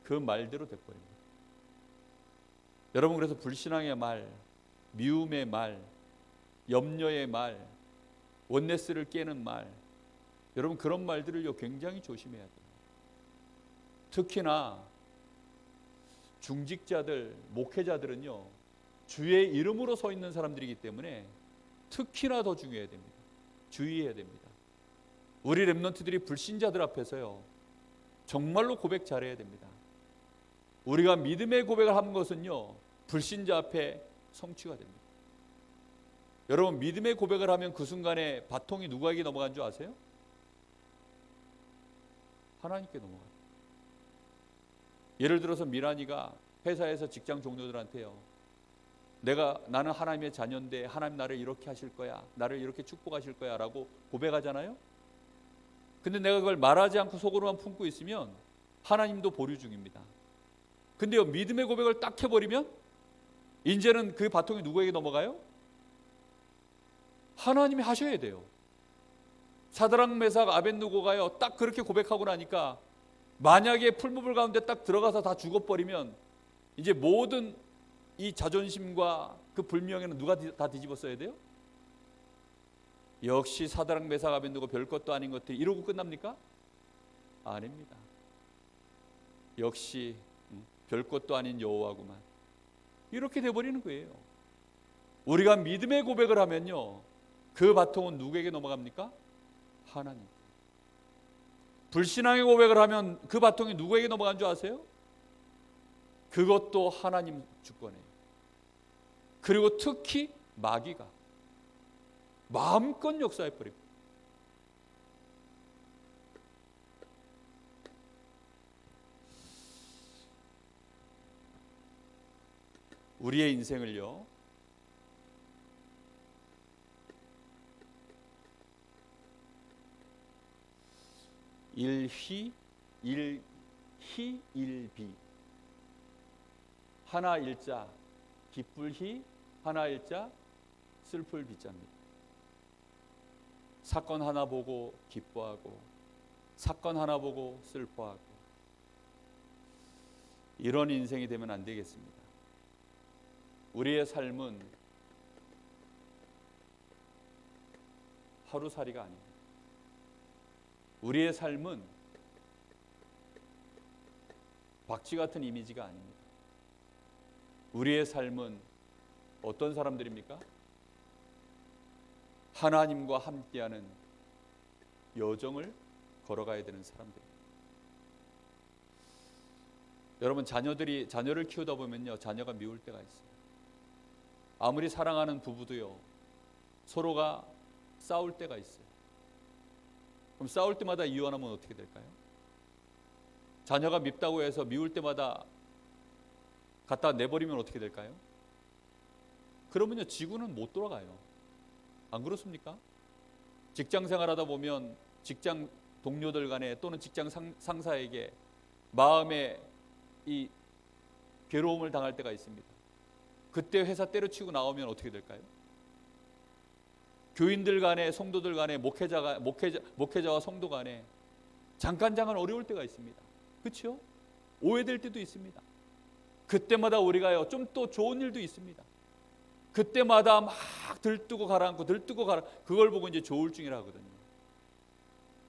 그 말대로 돼버립니다. 여러분, 그래서 불신앙의 말, 미움의 말, 염려의 말, 원네스를 깨는 말, 여러분 그런 말들을요 굉장히 조심해야 돼요. 특히나 중직자들, 목회자들은요 주의 이름으로 서 있는 사람들이기 때문에 특히나 더 중요해야 됩니다. 주의해야 됩니다. 우리 렘넌트들이 불신자들 앞에서요 정말로 고백 잘해야 됩니다. 우리가 믿음의 고백을 하는 것은요 불신자 앞에 성취가 됩니다. 여러분, 믿음의 고백을 하면 그 순간에 바통이 누구에게 넘어간 줄 아세요? 하나님께 넘어가요. 예를 들어서 미란이가 회사에서 직장 동료들한테요, 나는 하나님의 자녀인데 하나님 나를 이렇게 하실 거야, 나를 이렇게 축복하실 거야 라고 고백하잖아요. 근데 내가 그걸 말하지 않고 속으로만 품고 있으면 하나님도 보류 중입니다. 근데요 믿음의 고백을 딱 해버리면 이제는 그 바통이 누구에게 넘어가요? 하나님이 하셔야 돼요. 사드락 메삭 아벳느고가요 딱 그렇게 고백하고 나니까 만약에 풀무불 가운데 딱 들어가서 다 죽어버리면 이제 모든 이 자존심과 그 불명예는 누가 다 뒤집어 써야 돼요? 역시 사드락 메삭 아벳느고 별것도 아닌 것들이 이러고 끝납니까? 아닙니다. 역시 별것도 아닌 여호와구만, 이렇게 돼버리는 거예요. 우리가 믿음의 고백을 하면요 그 바통은 누구에게 넘어갑니까? 하나님. 불신앙의 고백을 하면 그 바통이 누구에게 넘어간 줄 아세요? 그것도 하나님 주권이에요. 그리고 특히 마귀가 마음껏 역사해버립니다. 우리의 인생을요 일희, 일희, 일비, 하나 일자, 기쁠 희, 하나 일자, 슬플 비자입니다. 사건 하나 보고 기뻐하고 사건 하나 보고 슬퍼하고, 이런 인생이 되면 안 되겠습니다. 우리의 삶은 하루살이가 아닙니다. 우리의 삶은 박쥐 같은 이미지가 아닙니다. 우리의 삶은 어떤 사람들입니까? 하나님과 함께하는 여정을 걸어가야 되는 사람들입니다. 여러분, 자녀를 키우다 보면요 자녀가 미울 때가 있어요. 아무리 사랑하는 부부도요 서로가 싸울 때가 있어요. 그럼 싸울 때마다 이혼하면 어떻게 될까요? 자녀가 밉다고 해서 미울 때마다 갖다 내버리면 어떻게 될까요? 그러면요 지구는 못 돌아가요. 안 그렇습니까? 직장 생활하다 보면 직장 동료들 간에 또는 직장 상사에게 마음에 이 괴로움을 당할 때가 있습니다. 그때 회사 때려치고 나오면 어떻게 될까요? 교인들 간에, 성도들 간에, 목회자와 성도 간에 잠깐 어려울 때가 있습니다. 그렇죠? 오해될 때도 있습니다. 그때마다 우리가요 좀 또 좋은 일도 있습니다. 그때마다 막 들뜨고 가라앉고 그걸 보고 이제 조울증이라 하거든요.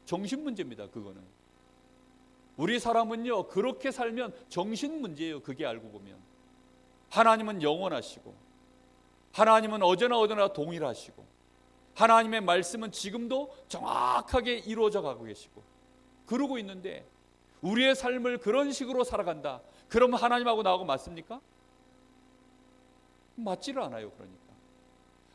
정신 문제입니다. 그거는 우리 사람은요 그렇게 살면 정신 문제예요. 그게 알고 보면 하나님은 영원하시고 하나님은 어제나 동일하시고 하나님의 말씀은 지금도 정확하게 이루어져 가고 계시고 그러고 있는데 우리의 삶을 그런 식으로 살아간다. 그러면 하나님하고 나하고 맞습니까? 맞지를 않아요. 그러니까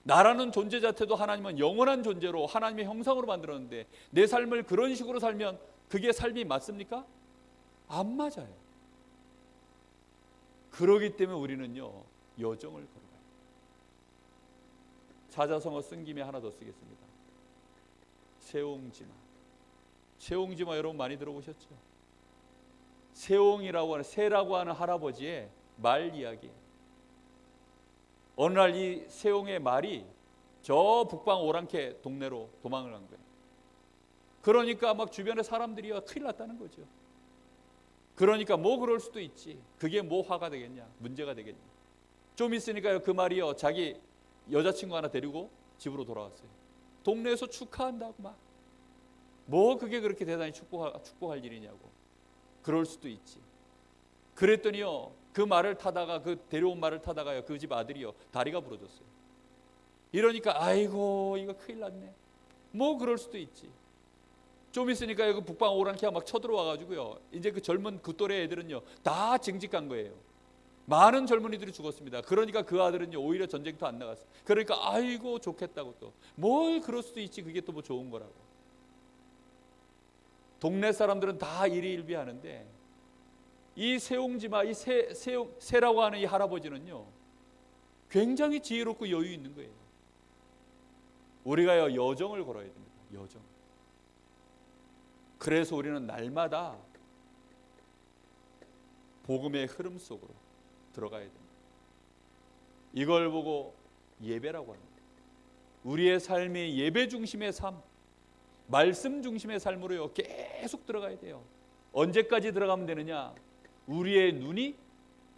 나라는 존재 자체도 하나님은 영원한 존재로 하나님의 형상으로 만들었는데 내 삶을 그런 식으로 살면 그게 삶이 맞습니까? 안 맞아요. 그러기 때문에 우리는요 여정을 걸어가요. 사자성어 쓴 김에 하나 더 쓰겠습니다. 세옹지마 여러분 많이 들어보셨죠? 새라고 하는 할아버지의 말 이야기예요. 어느 날 이 세옹의 말이 저 북방 오랑캐 동네로 도망을 간 거예요. 그러니까 막 주변에 사람들이 큰일 났다는 거죠. 그러니까 뭐 그럴 수도 있지. 그게 뭐 화가 되겠냐, 문제가 되겠냐. 좀 있으니까요, 그 말이요, 자기 여자친구 하나 데리고 집으로 돌아왔어요. 동네에서 축하한다고 막. 뭐 그게 그렇게 대단히 축복할 일이냐고. 그럴 수도 있지. 그랬더니요, 그 말을 타다가, 그 데려온 말을 타다가요, 그 집 아들이요, 다리가 부러졌어요. 이러니까 아이고 이거 큰일 났네. 뭐 그럴 수도 있지. 좀 있으니까요, 그 북방 오랑캐가 막 쳐들어와가지고요, 이제 그 젊은 그 또래 애들은요 다 징집 간 거예요. 많은 젊은이들이 죽었습니다. 그러니까 그 아들은요 오히려 전쟁터 안 나갔어요. 그러니까 아이고 좋겠다고, 또 뭘 그럴 수도 있지, 그게 또 뭐 좋은 거라고. 동네 사람들은 다 일희일비하는데 이 세옹지마, 이 세라고 하는 이 할아버지는요 굉장히 지혜롭고 여유 있는 거예요. 우리가요 여정을 걸어야 됩니다. 여정. 그래서 우리는 날마다 복음의 흐름 속으로 들어가야 됩니다. 이걸 보고 예배라고 합니다. 우리의 삶이 예배 중심의 삶, 말씀 중심의 삶으로요 계속 들어가야 돼요. 언제까지 들어가면 되느냐? 우리의 눈이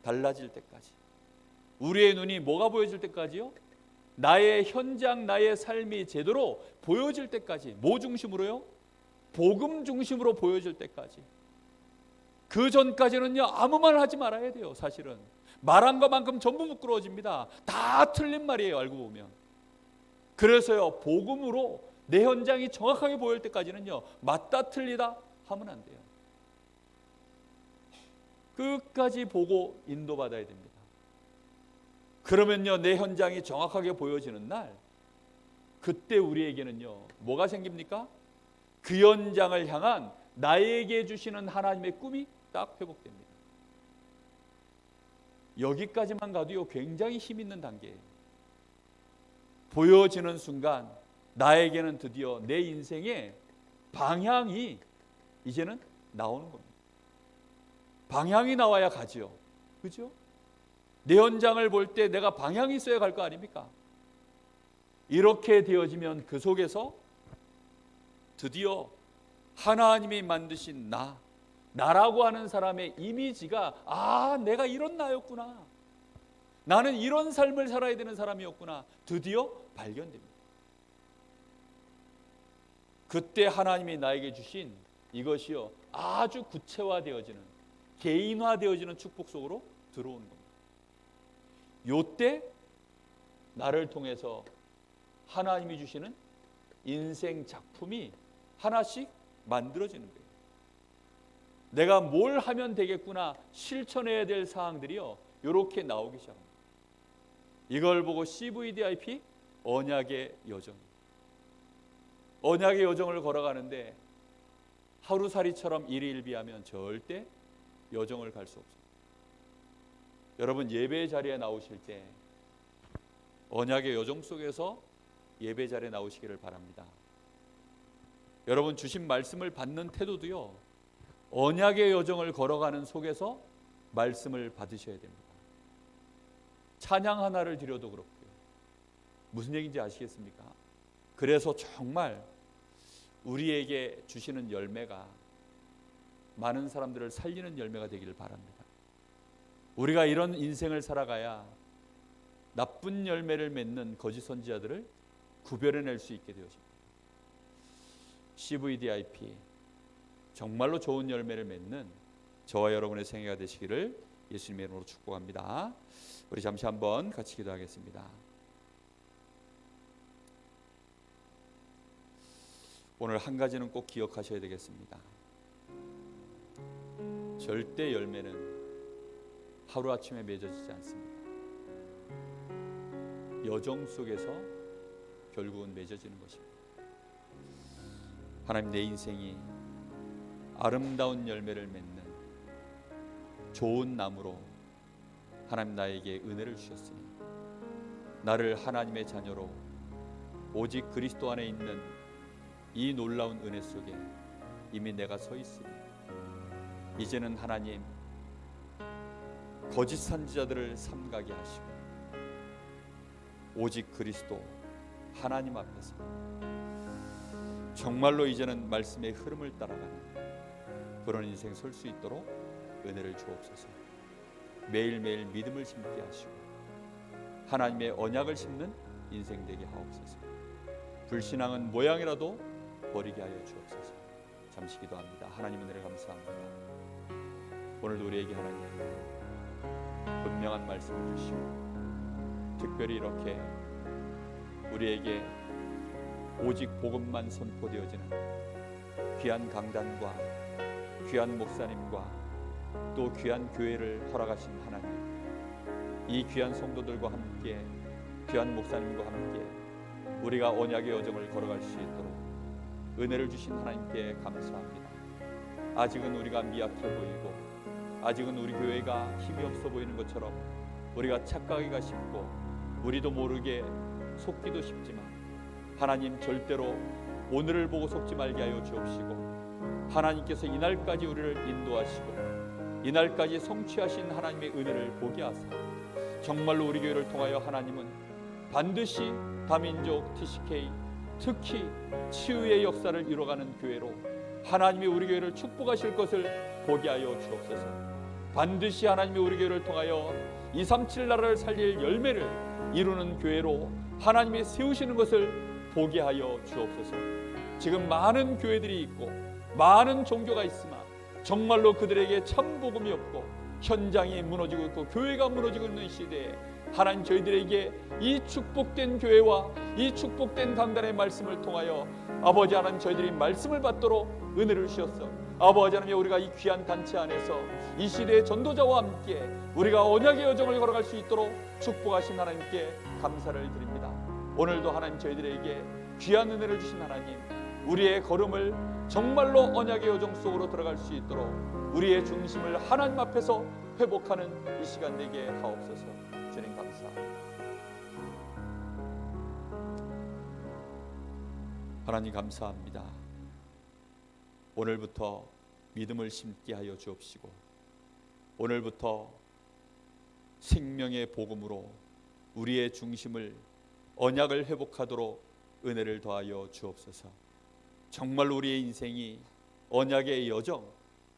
달라질 때까지. 우리의 눈이 뭐가 보여질 때까지요? 나의 현장, 나의 삶이 제대로 보여질 때까지. 뭐 중심으로요? 복음 중심으로 보여질 때까지. 그 전까지는요 아무 말 하지 말아야 돼요. 사실은 말한 것만큼 전부 부끄러워집니다. 다 틀린 말이에요, 알고 보면. 그래서요 복음으로 내 현장이 정확하게 보일 때까지는요 맞다 틀리다 하면 안 돼요. 끝까지 보고 인도받아야 됩니다. 그러면요 내 현장이 정확하게 보여지는 날, 그때 우리에게는요 뭐가 생깁니까? 그 현장을 향한 나에게 주시는 하나님의 꿈이 딱 회복됩니다. 여기까지만 가도요 굉장히 힘 있는 단계예요. 보여지는 순간 나에게는 드디어 내 인생의 방향이 이제는 나오는 겁니다. 방향이 나와야 가지요. 그죠? 내 현장을 볼 때 내가 방향이 있어야 갈 거 아닙니까? 이렇게 되어지면 그 속에서 드디어 하나님이 만드신 나라고 하는 사람의 이미지가 내가 이런 나였구나. 나는 이런 삶을 살아야 되는 사람이었구나. 드디어 발견됩니다. 그때 하나님이 나에게 주신 이것이요 아주 구체화되어지는, 개인화되어지는 축복 속으로 들어오는 겁니다. 요때 나를 통해서 하나님이 주시는 인생 작품이 하나씩 만들어지는 거예요. 내가 뭘 하면 되겠구나 실천해야 될 사항들이요 이렇게 나오기 시작합니다. 이걸 보고 CVDIP 언약의 여정, 언약의 여정을 걸어가는데 하루살이처럼 일희일비하면 절대 여정을 갈 수 없어요. 여러분 예배 자리에 나오실 때 언약의 여정 속에서 예배 자리에 나오시기를 바랍니다. 여러분 주신 말씀을 받는 태도도요 언약의 여정을 걸어가는 속에서 말씀을 받으셔야 됩니다. 찬양 하나를 드려도 그렇고요. 무슨 얘기인지 아시겠습니까? 그래서 정말 우리에게 주시는 열매가 많은 사람들을 살리는 열매가 되기를 바랍니다. 우리가 이런 인생을 살아가야 나쁜 열매를 맺는 거짓 선지자들을 구별해낼 수 있게 되어집니다. CVDIP 정말로 좋은 열매를 맺는 저와 여러분의 생애가 되시기를 예수님의 이름으로 축복합니다. 우리 잠시 한번 같이 기도하겠습니다. 오늘 한 가지는 꼭 기억하셔야 되겠습니다. 절대 열매는 하루아침에 맺어지지 않습니다. 여정 속에서 결국은 맺어지는 것입니다. 하나님, 내 인생이 아름다운 열매를 맺는 좋은 나무로 하나님 나에게 은혜를 주셨으니 나를 하나님의 자녀로 오직 그리스도 안에 있는 이 놀라운 은혜 속에 이미 내가 서 있으니 이제는 하나님 거짓 선지자들을 삼가게 하시고 오직 그리스도 하나님 앞에서 정말로 이제는 말씀의 흐름을 따라가는 그런 인생 설 수 있도록 은혜를 주옵소서. 매일매일 믿음을 심게 하시고 하나님의 언약을 심는 인생 되게 하옵소서. 불신앙은 모양이라도 버리게 하여 주옵소서. 잠시 기도합니다. 하나님 은혜를 감사합니다. 오늘도 우리에게 하나님 분명한 말씀을 주시고 특별히 이렇게 우리에게 오직 복음만 선포되어지는 귀한 강단과 귀한 목사님과 또 귀한 교회를 허락하신 하나님, 이 귀한 성도들과 함께 귀한 목사님과 함께 우리가 언약의 여정을 걸어갈 수 있도록 은혜를 주신 하나님께 감사합니다. 아직은 우리가 미약해 보이고 아직은 우리 교회가 힘이 없어 보이는 것처럼 우리가 착각하기가 쉽고 우리도 모르게 속기도 쉽지만 하나님 절대로 오늘을 보고 속지 말게 하여 주옵시고 하나님께서 이날까지 우리를 인도하시고 이날까지 성취하신 하나님의 은혜를 보게 하사 정말로 우리 교회를 통하여 하나님은 반드시 다민족 TCK 특히 치유의 역사를 이뤄가는 교회로 하나님이 우리 교회를 축복하실 것을 보게 하여 주옵소서. 반드시 하나님이 우리 교회를 통하여 237 나라를 살릴 열매를 이루는 교회로 하나님이 세우시는 것을 보게 하여 주옵소서. 지금 많은 교회들이 있고 많은 종교가 있으나 정말로 그들에게 참 복음이 없고 현장이 무너지고 있고 교회가 무너지고 있는 시대에 하나님 저희들에게 이 축복된 교회와 이 축복된 강단의 말씀을 통하여 아버지 하나님 저희들이 말씀을 받도록 은혜를 주셨어. 아버지 하나님 우리가 이 귀한 단체 안에서 이 시대의 전도자와 함께 우리가 언약의 여정을 걸어갈 수 있도록 축복하신 하나님께 감사를 드립니다. 오늘도 하나님 저희들에게 귀한 은혜를 주신 하나님, 우리의 걸음을 정말로 언약의 여정 속으로 들어갈 수 있도록 우리의 중심을 하나님 앞에서 회복하는 이 시간 되게 하옵소서. 주님 감사합니다. 하나님 감사합니다. 오늘부터 믿음을 심게 하여 주옵시고 오늘부터 생명의 복음으로 우리의 중심을 언약을 회복하도록 은혜를 더하여 주옵소서. 정말 우리의 인생이 언약의 여정,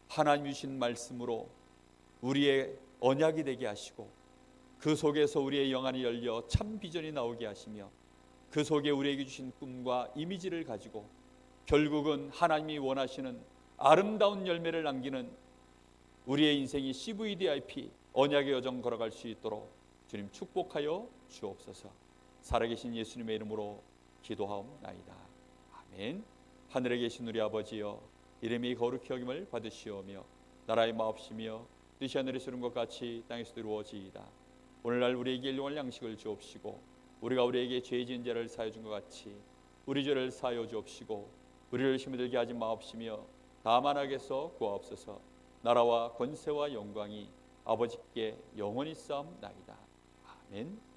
하나님 주신 말씀으로 우리의 언약이 되게 하시고 그 속에서 우리의 영안이 열려 참 비전이 나오게 하시며 그 속에 우리에게 주신 꿈과 이미지를 가지고 결국은 하나님이 원하시는 아름다운 열매를 남기는 우리의 인생이 CVDIP 언약의 여정 걸어갈 수 있도록 주님 축복하여 주옵소서. 살아계신 예수님의 이름으로 기도하옵나이다. 아멘. 하늘에 계신 우리 아버지여, 이름이 거룩히 여김을 받으시오며 나라의 마옵시며 뜻이 하늘에서 이룬 것 같이 땅에서도 이루어지이다. 오늘날 우리에게 일용할 양식을 주옵시고 우리가 우리에게 죄 지은 자를 사하여 준 것 같이 우리 죄를 사하여 주옵시고 우리를 힘이 들게 하지 마옵시며 다만 악에서 구하옵소서. 나라와 권세와 영광이 아버지께 영원히 싸움나이다. 아멘.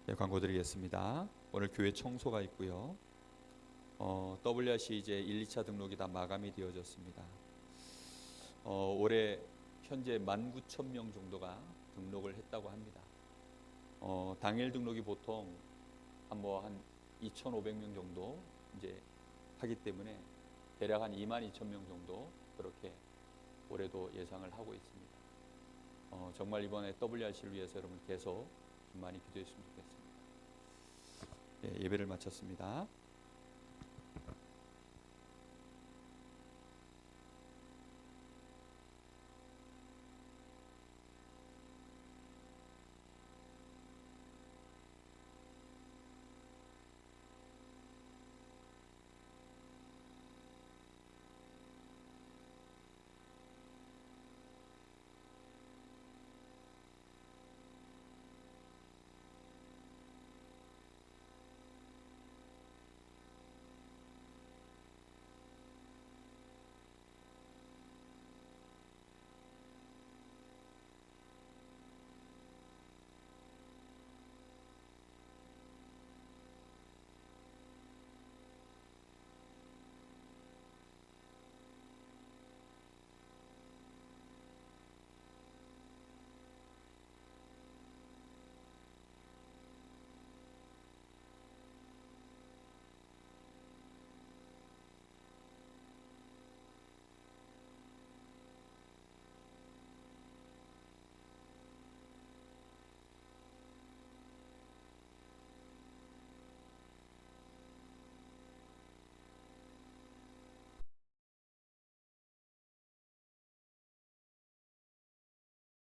네, 광고 드리겠습니다. 오늘 교회 청소가 있고요. WRC 이제 1, 2차 등록이 다 마감이 되어졌습니다. 올해 현재 19,000명 정도가 등록을 했다고 합니다. 당일 등록이 보통 한 2,500명 정도 이제 하기 때문에 대략 한 22,000명 정도 그렇게 올해도 예상을 하고 있습니다. 정말 이번에 WRC를 위해서 여러분 계속 좀 많이 기도했으면 좋겠습니다. 예, 예배를 마쳤습니다.